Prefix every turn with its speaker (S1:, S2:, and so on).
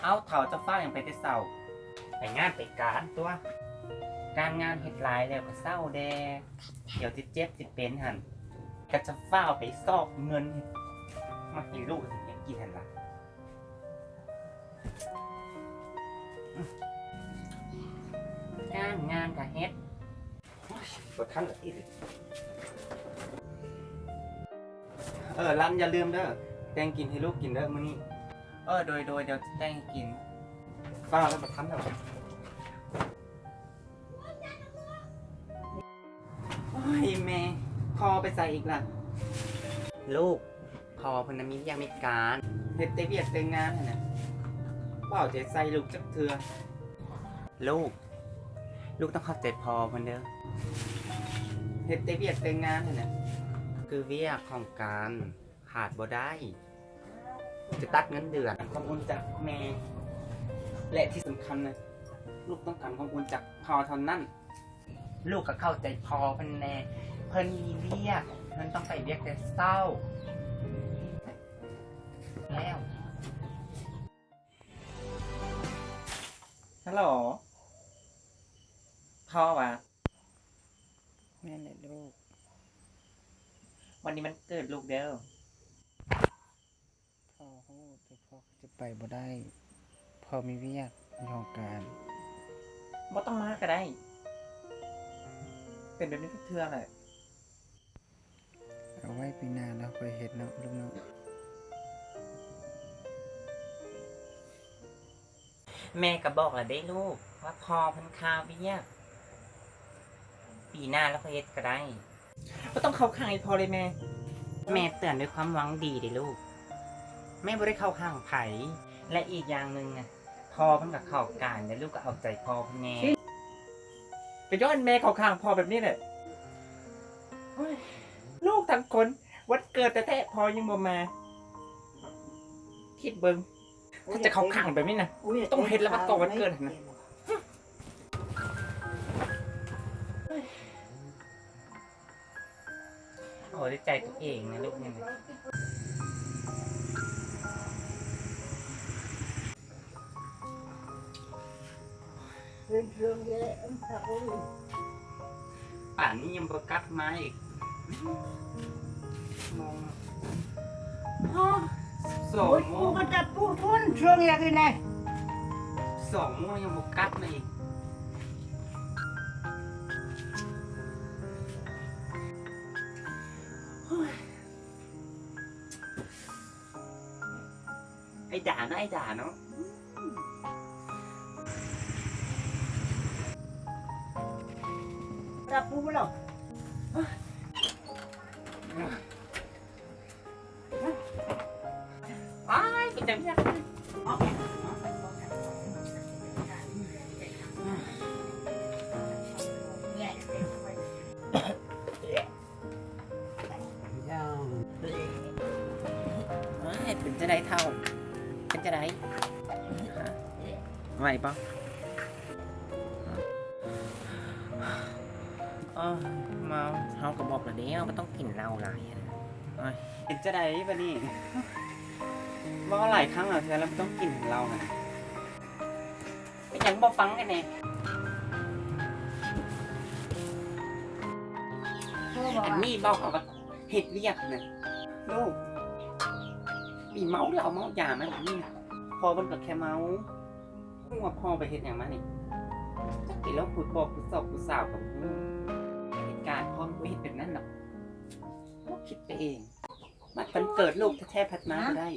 S1: เอาเถาจะฟ้าอย่างไปแต่เศร้าไปงานไปการตัวการงานเฮ็ดหลายแล้วก็เศร้าแดเดี๋ยวจะเจ็บจะเป็นหันก็จะฟ้าไปซอกเงินมาให้ลูกถึงยังกินหันละการงานกับเฮ็ดปวดทั้งกับที่รันอย่าลืมเด้อแต่งกินให้ลูกกินเด้อมื้อนี้โดยเดี๋ยวแต่งให้กินฟ้าแล้วมาทำเด้อโอ้ยแม่พอไปใส่อีกล่ะลูกพอพนมิยังไม่การเฮ็ดแต่เวียกแต่งานน่ะเปล่าจะใส่ลูกจักเทื่อลูกต้องเข้าใจพอเพิ่นเด้อเฮ็ดแต่เวียกแต่งานน่ะคือเวียกของการขาดบ่ได้จะตัดเงินเดือนความอุ่นจากแม่และที่สำคัญนะลูกต้องการความอุ่นจากพอเท่านั้นลูกก็เข้าใจพอเพิ่นแน่เพิ่นมีเวียกเพิ่นต้องไปเวียกแต่เศร้าแล้วฮัลโหลพ่อวะแม่เลยลูกวันนี้มันเกิดลูกเด้อพ่อเขาแต่พ่อจะไปบ่ได้พ่อมีเวียกมีโครงการบ่ต้องมาก็ได้เป็นแบบนี้ทุกเทื่อเลยเอาไว้ปีหน้าแล้วค่อยเฮ็ดเนาะลูกเนาะแม่ก็บอกแล้วได้ลูกว่าพอพันคาเวียกปีหน้าแล้วค่อยเฮ็ดก็ได้ก็ต้องเข้าข้างไอ้พอเลยแม่เตือนด้วยความหวังดีดิลูกแม่บ่ได้เข้าข้างไผและอีกอย่างหนึ่งอ่ะพอเพิ่นก็เข้าการแล้วลูกก็เอาใจพอเพิ่นแน่ไปย้อนแม่เข้าข้างพอแบบนี้แหละลูกทั้งคนวันเกิดแต่แท้พอยังบ่มาคิดเบิ่งถ้าจะเข้าข้างแบบนี้นะต้องเฮ็ดแล้วมาก่อนวันเกิดนะโอ้ได้ใจตัวเองนะลูกเนี่ยป่านนี้ยังประกัดมาอีกมอง2 โมง
S2: มันจะพูดทุนช่วงยังไง
S1: 2 โมงยังประกัดมาอีกไอ้ด่าเนาะ
S2: รับรู้หรอ
S1: อ้ายเป็นจังเนี่ยเป็นจะได้เท่าเป็นจะได้ไหวปะมาเฮาก็บอกแล้วเด้ว่าต้องกินเหล้าหลายเป็นจะได้ปะนี่ว่าหลายครั้งแล้วเธอแล้วต้องกินเหล้านะเป็นยังบ่ฟังกันแน่อันนี้บอกว่าเห็ดเรียกนะลูกปีเมาเหล้าเมายามันนี่พอมันก็แค่เมาหัวพ่อไปเห็ดอย่างมันนี่จะกินแล้วพูดบอกพูดสอบพูดสาวกับเหตุการณ์พ่อไม่เห็นเป็นนั่นหรอกคิดไปเองมันเกิดลูกแท้ๆพัดมาได้